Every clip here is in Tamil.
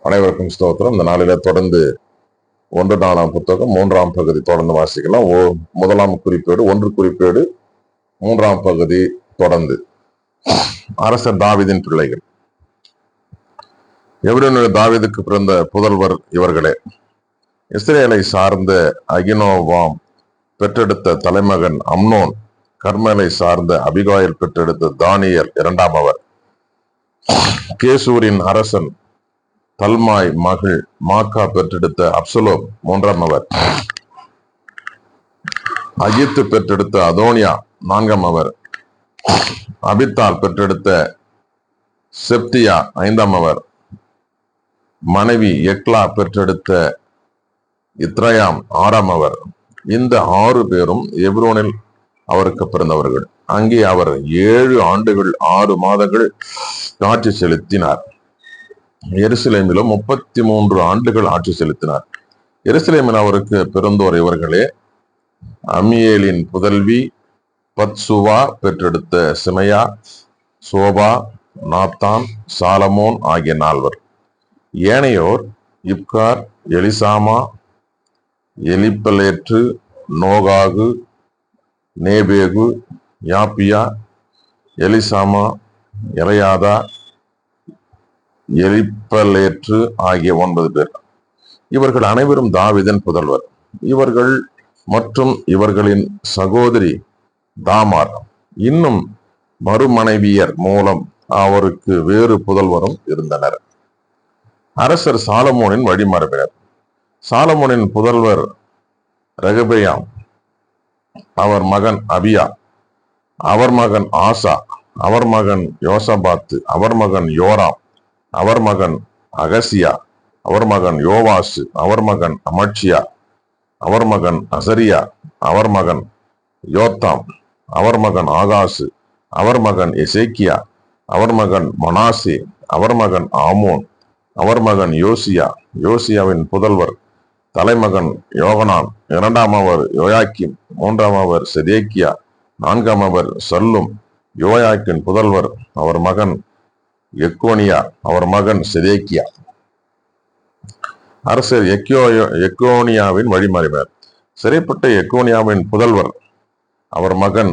அனைவருக்கும் ஸ்தோத்திரம். இந்த நாளில தொடர்ந்து 1 புத்தகம் 3ஆம் பகுதி தொடர்ந்து வாசிக்கலாம். முதலாம் குறிப்பேடு 1 குறிப்பேடு 3ஆம் பகுதி தொடர்ந்து. அரசர் தாவீதின் பிள்ளைகள். எபிரோனில் தாவீதுக்கு பிறந்த புதல்வர் இவர்களே. இஸ்ரேலை சார்ந்த அகினோவாம் பெற்றெடுத்த தலைமகன் அம்னோன், கர்மேலை சார்ந்த அபிகாயில் பெற்றெடுத்த தானியேல் 2ஆமவர், கேசூரின் அரசன் தல்மாய் மகள் மாக்கா பெற்றெடுத்த அப்சலோம் 3ஆமவர், அகித்து பெற்றெடுத்த அதோனியா 4ஆமவர், அபித்தால் பெற்றெடுத்த செப்தியா 5ஆமவர், மனைவி எக்லா பெற்றெடுத்த இத்ரயாம் 6ஆமவர். இந்த 6 பேரும் எபிரோனில் அவருக்கு பிறந்தவர்கள். அங்கே அவர் 7 ஆண்டுகள் 6 மாதங்கள் ஆட்சி செலுத்தினார். எருசலேமிலும் 33 ஆண்டுகள் ஆட்சி செலுத்தினார். எருசலேமில் அவருக்கு பிறந்தோர் இவர்களே: அம்மியேலின் புதல்வி பத்சுவா பெற்றெடுத்த சிமையா, சோபா, நாத்தான், சாலமோன் ஆகிய 4. ஏனையோர் இப்கார், எலிசாமா, எலிப்பலேற்று, நோகாகு, நேபேகு, யாப்பியா, எலிசாமா, எலையாதா, எலிப்பலேற்று ஆகிய 9 பேர். இவர்கள் அனைவரும் தாவீதின் புதல்வர். இவர்கள் மற்றும் இவர்களின் சகோதரி தாமார் இன்னும் மறுமனைவியர் மூலம் அவருக்கு வேறு புதல்வரும் இருந்தனர். அரசர் சாலமோனின் வழிமரபினர். சாலமோனின் புதல்வர் ரெகபெயாம், அவர் மகன் அபியா, அவர் மகன் ஆசா, அவர் மகன் யோசபாத்து, அவர் மகன் யோராம், அவர் மகன் அகசியா, அவர் மகன் யோவாசு, அவர் மகன் அமட்சியா, அவர் மகன் அசரியா, அவர் மகன் யோத்தாம், அவர் மகன் ஆகாசு, அவர் மகன் எசேக்கியா, அவர் மகன் மனாசே, அவர் மகன் ஆமோன், அவர் மகன் யோசியா. யோசியாவின் புதல்வர் தலைமகன் யோகனான், 2ஆமவர் யோயாக்கிம், 3ஆமவர் செதேக்கியா, 4ஆமவர் சல்லும். யோயாக்கின் புதல்வர் அவர் மகன் எக்கோனியா, அவர் மகன் செதேக்கியா. அரசர் எக்கோனியாவின் வழிமறைவர். சிறைப்பட்ட எக்கோனியாவின் புதல்வர் அவர் மகன்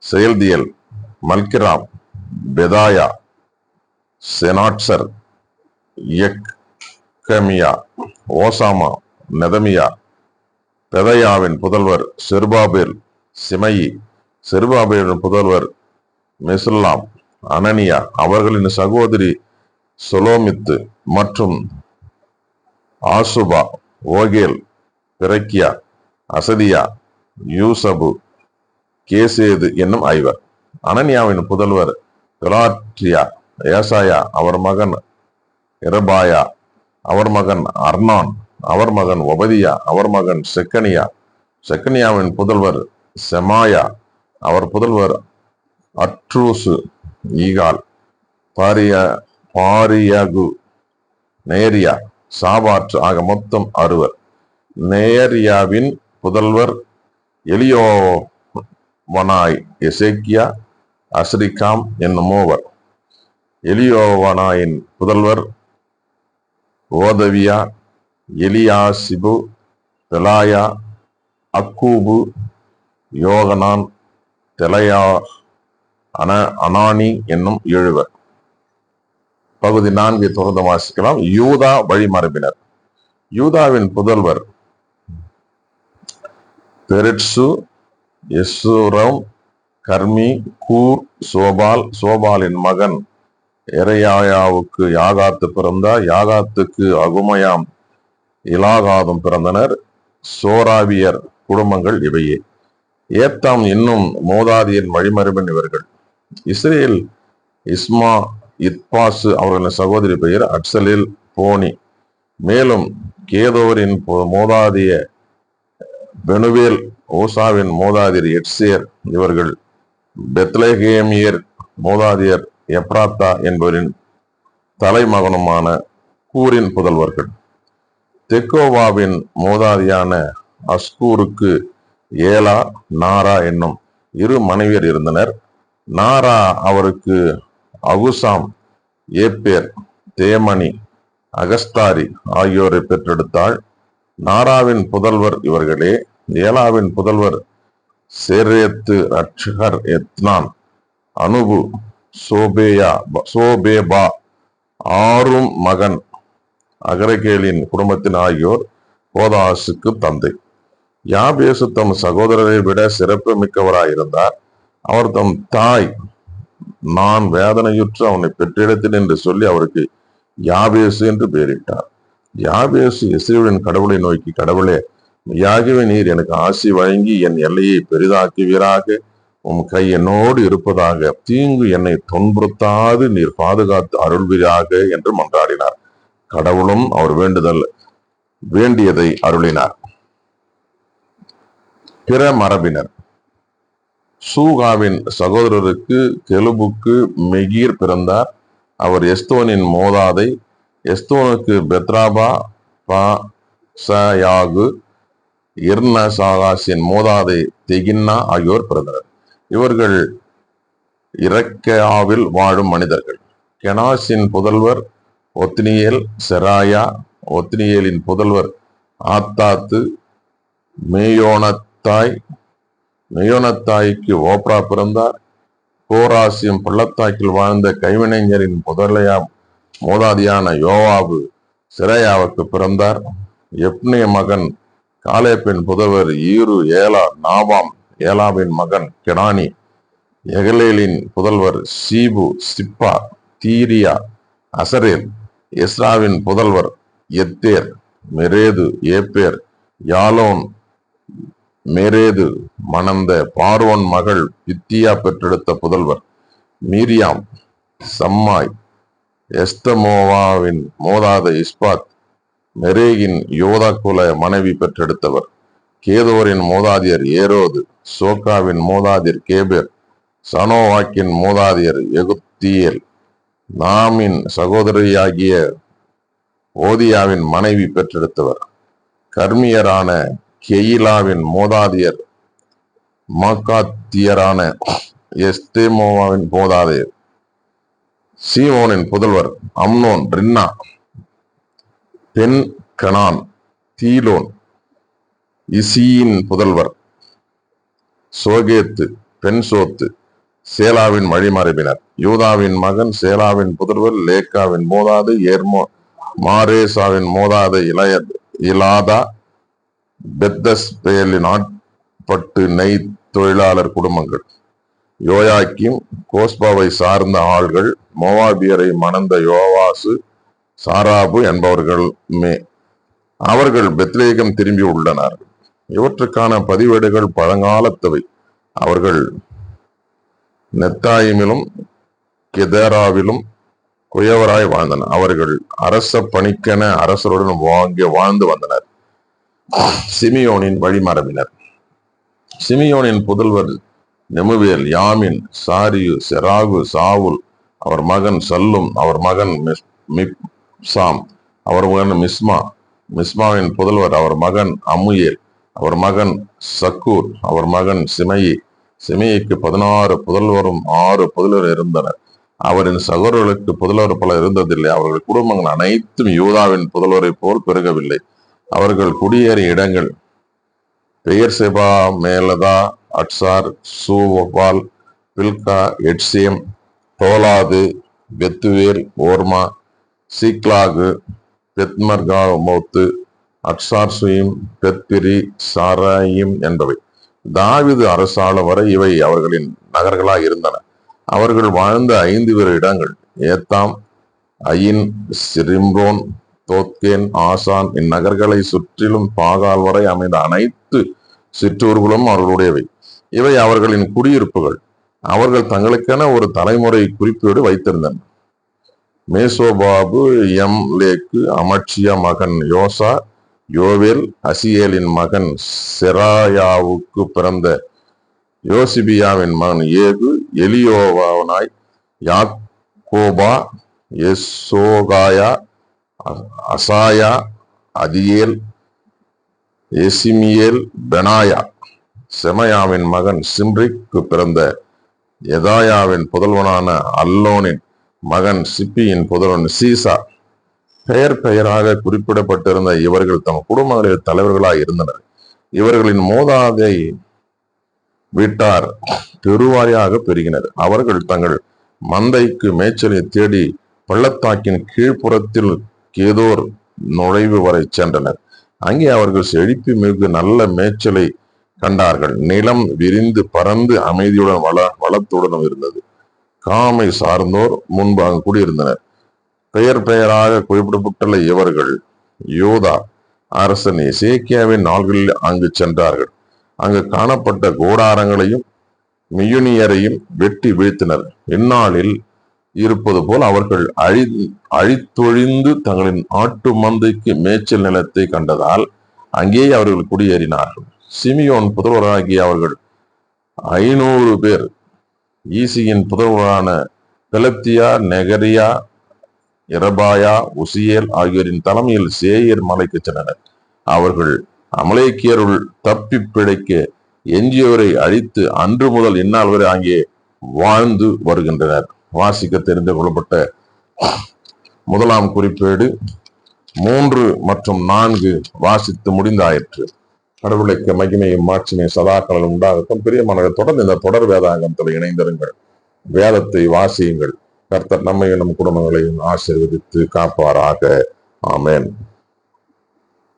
செயல்தியல், மல்கிராம், பெதாயா, செனாட்சர், எக்கமியா, ஓசாமா, நெதமியா. பெதையாவின் புதல்வர் செருபாபேல், சிமையி. செருபாபேலின் புதல்வர் மெசுல்லாம், அனனியா. அவர்களின் சகோதரி சொலோமித்து மற்றும் ஆசுபா, ஓகேல், பிறக்கியா, அசதியா, யூசபு, கேசேது என்னும் 5. அனனியாவின் புதல்வர் பெலாட்ரியா, ஏசாயா, அவர் மகன் இரபாயா, அவர் மகன் அர்னான், அவர் மகன் ஒபதியா, அவர் மகன் செக்கனியா. செக்கனியாவின் புதல்வர் செமாயா, அவர் புதல்வர் அட்ரூசு, ஈகால், பாரியகு, நேரியா, சாபாற்று ஆக மொத்தம் 60. நேரியாவின் புதல்வர் எலியோவனாய், எசேக்கியா, அஸ்ரிகாம் என்னும் 3. எலியோவனாயின் புதல்வர் ஓதவியா, எலியாசிபு, பெலாயா, அக்கூபு, யோகனான், தெலையா, அனானி என்னும் 7. பகுதி 4 தொடர்ந்து வாசிக்கலாம். யூதா வழிமரபினர். யூதாவின் புதல்வர் பெரெட்சு, எசுரம், கர்மி, கூர், சோபால். சோபாலின் மகன் எரேயாவுக்கு யாகாத்து பிறந்தார். யாகாத்துக்கு அகுமயாம், இலாகாதும் பிறந்தனர். சோராவியர் குடும்பங்கள் இவையே. ஏத்தாம் இன்னும் மோதாதியின் வழிமரபின் இவர்கள். இஸ்ரேல் இஸ்மா, இத்பாசு அவர்களின் சகோதரி பெயர் அட்சலில் போனி. மேலும் கேதோரின் மோதாதிய பெனுவேல், ஓசாவின் மோதாதியர் எட்சேர். இவர்கள் பெத்லகேமியர் மோதாதியர் எப்ராத்தா என்பவரின் தலைமகனுமான கூரின் புதல்வர்கள். தெக்கோவாவின் மோதாதியான அஸ்கூருக்கு ஏலா, நாரா என்னும் 2 மனைவியர் இருந்தனர். நாரா அவருக்கு அகுசாம், ஏப்பேர், தேமணி, அகஸ்தாரி ஆகியோரை பெற்றெடுத்தாள். நாராவின் புதல்வர் இவர்களே. ஏலாவின் புதல்வர் சேரேத்து, ரட்சகர், எத்னான், அனுபு, சோபேபா, ஆரும் மகன் அகரகேலின் குடும்பத்தின் ஆகியோர் போதாசுக்கு தந்தை. யாபேசு தம் சகோதரரை விட சிறப்பு மிக்கவராயிருந்தார். அவர் தம் தாய் நான் வேதனையுற்று அவனை பெற்றெடுத்தேன் என்று சொல்லி அவருக்கு யாபேசு என்று பெயரிட்டார். யாபேசு இஸ்ரவேலின் கடவுளை நோக்கி, கடவுளே, மெய்யாகவே நீர் எனக்கு ஆசி வழங்கி என் எல்லையை பெரிதாக்குவீராக. உம் கை என்னோடு இருப்பதாக. தீங்கு என்னை துன்புறுத்தாது நீர் பாதுகாத்து அருள்வீராக என்று மன்றாடினார். கடவுளும் அவர் வேண்டியதை அருளினார். பிற மரபினர். சூகாவின் சகோதரருக்கு கெலுபுக்கு மெகீர் பிறந்தார். அவர் எஸ்தோனின் மோதாதை. எஸ்தோனுக்கு பெத்ராபா, பாசயாகு, இர்னசாகாசின் மோதாதை தெகின்னா ஆகியோர் பிறந்தனர். இவர்கள் இரக்கையாவில் வாழும் மனிதர்கள். கெனாசின் புதல்வர் ஒத்னியேல், செராயா. ஒத்னியேலின் புதல்வர் ஆத்தாத்து, மேயோனத்தாய். மேயோனத்தாய்க்கு ஓப்ரா பிறந்தார். கோராசியம் பள்ளத்தாக்கில் வாழ்ந்த கைவினைஞரின் மோதாதியான யோவாபு சிரையாவுக்கு பிறந்தார். எப்னே மகன் காலேப்பின் புதல்வர் ஈரு, ஏலா, நாபாம். ஏலாவின் மகன் கெனானி. எகலேலின் புதல்வர் சீபு, சிப்பா, தீரியா, அசரேல். எஸ்ராவின் புதல்வர் எத்தேர், மெரேது, ஏப்பேர், யாலோன். மேரேது மணந்த பார்வோன் மகள் பித்தியா பெற்றெடுத்த புதல்வர் மீரியாம், சம்மாய். எஸ்தமோவாவின் மோதாத இஸ்பாத், மெரேகின் யோதா குல மனைவி பெற்றெடுத்தவர். கேதோரின் மோதாதியர் ஏரோது, சோக்காவின் மோதாதியர் கேபேர், சனோவாக்கின் மோதாதியர் எகுத்தியேல். நாமின் சகோதரியாகிய ஓதியாவின் மனைவி பெற்றெடுத்தவர். கர்மியரான கெயிலாவின் மோதாதியர் மாக்காத்தியரான எஸ்தேமோவாவின் மோதாதியர். சீமோனின் புதல்வர் Amnon, Rinnah, pen Canaan, Tilon. இசியின் புதல்வர் சோகேத்து, பென்சோத்து. சேலாவின் வழிமரபினர். யூதாவின் மகன் சேலாவின் புதல்வர் லேக்காவின் மோதாது மாரேசாவின் மோதாது இலாதா. பெத்தஸ் பெயலின் ஆட்பட்டு நெய் தொழிலாளர் குடும்பங்கள். யோயாக்கிம், கோஸ்பாவை சார்ந்த ஆள்கள். மோவாபியரை மணந்த யோவாசு, சாராபு என்பவர்களுமே. அவர்கள் பெத்லேகம் திரும்பி உள்ளனர். இவற்றுக்கான பதிவேடுகள் பழங்காலத்தவை. அவர்கள் நெத்தாயிமிலும் கெதேராவிலும் குயவராய் வாழ்ந்தனர். அவர்கள் அரச பணிக்கென அரசருடன் வாழ்ந்து வந்தனர். சிமியோனின் வழிமரபினர். சிமியோனின் புதல்வர் நெமுவேல், யாமின், சாரியு, செராகு, சாவுல். அவர் மகன் சல்லும். அவர் மகன் மிப்சாம். அவர் மகன் மிஸ்மா. மிஸ்மாவின் புதல்வர் அவர் மகன் அம்முயேல். அவர் மகன் சக்கூர். அவர் மகன் சிமையி. சிமையிக்கு 16 புதல்வரும் 6 புதல்வர் இருந்தனர். அவரின் சகோதரர்களுக்கு புதல்வர் பல இருந்ததில்லை. அவர்கள் குடும்பங்கள் அனைத்தும் யூதாவின் புதல்வரை போல் பெருகவில்லை. அவர்கள் குடியேறிய இடங்கள் பெயர்செபா, மேலதா, அட்சார், சூவால், பில்கா, எட்சேம், தோலாது, பெத்துவேல், ஓர்மா, சீக்லாகு, பெத்மர்காமோத்து, அட்சார்சுயிம், பெத்பிரி, சாராயிம் என்பவை. தாவீது அரசாளம் வரை இவை அவர்களின் நகர்களாய் இருந்தன. அவர்கள் வாழ்ந்த 5 வேறு இடங்கள் ஏத்தாம், அயின், சிரிம்ரோன், தோத்கேன், ஆசான். இந்நகர்களை சுற்றிலும் பாகால் வரை அமைந்த அனைத்து சிற்றூர்களும் அவர்களுடையவை. இவை அவர்களின் குடியிருப்புகள். அவர்கள் தங்களுக்கென ஒரு தலைமுறை குறிப்பீடு வைத்திருந்தனர். மேசோபாபு, எம்லேக்கு, அமட்சியா மகன் யோசா, யோவேல், அசியேலின் மகன் செராயாவுக்கு பிறந்த யோசிபியாவின் மகன் ஏகு, எலியோவானாய், யாக்கோபா, எசோகாயா, அசாயா, அதியேல், எசிமியேல், பெனாயா. செமயாவின் மகன் சிம்ரிக்கு பிறந்த எதாயாவின் புதல்வனான அல்லோனின் மகன் சிப்பியின் புதல்வன் சீசா. பெயர் பெயராக குறிப்பிடப்பட்டிருந்த இவர்கள் தம் குடும்பங்களில் தலைவர்களாய் இருந்தனர். இவர்களின் மூதாதை வீட்டார் பெருவாரியாக பெருகினர். அவர்கள் தங்கள் மந்தைக்கு மேய்ச்சலை தேடி பள்ளத்தாக்கின் கீழ்ப்புறத்தில் கேதோர் நுழைவு வரை சென்றனர். அங்கே அவர்கள் செழிப்பு மிகு நல்ல மேய்ச்சலை கண்டார்கள். நிலம் விரிந்து பறந்து அமைதியுடன் வளத்துடனும் இருந்தது. காமை சார்ந்தோர் முன்பு அங்கு குடியிருந்தனர். பெயர் பெயராக குறிப்பிடப்பட்டுள்ள இவர்கள் யோதா அரசன் எசேக்கியாவின் நாள்களில் அங்கு சென்றார்கள். அங்கு காணப்பட்ட கூடாரங்களையும் மியுனியரையும் வெட்டி வீழ்த்தினர். இந்நாளில் இருப்பது போல் அவர்கள் அழித்தொழிந்து தங்களின் ஆட்டு மந்தைக்கு மேய்ச்சல் நிலத்தை கண்டதால் அங்கேயே அவர்கள் குடியேறினார்கள். சிமியோன் புதல்வராகிய அவர்கள் 500 பேர் ஈசியின் புதல்வரான பெலத்தியா, நெகரியா, இரபாயா, உசியேல் ஆகியோரின் தலைமையில் சேயர் மலைக்கு சென்றனர். அவர்கள் அமலேக்கியருள் தப்பி பிழைக்க எஞ்சியோரை அழித்து அன்று முதல் இந்நாள் வரை அங்கே வாழ்ந்து வருகின்றனர். வாசிக்க தெரிந்து கொள்ளப்பட்ட முதலாம் குறிப்பேடு 3 மற்றும் 4 வாசித்து முடிந்தாயிற்று. கடவுளுக்கு மகிமையும் மாட்சிமையும் சதாக்களும் உண்டாகட்டும். பிரியமானவர்கள், தொடர்ந்து இந்த தொடர் வேதாகமத்தில் இணைந்திருங்கள். வேதத்தை வாசியுங்கள். கர்த்தர் நம்மையும் நம் குடும்பங்களையும் ஆசீர்வதித்து காப்பாராக. ஆமென்.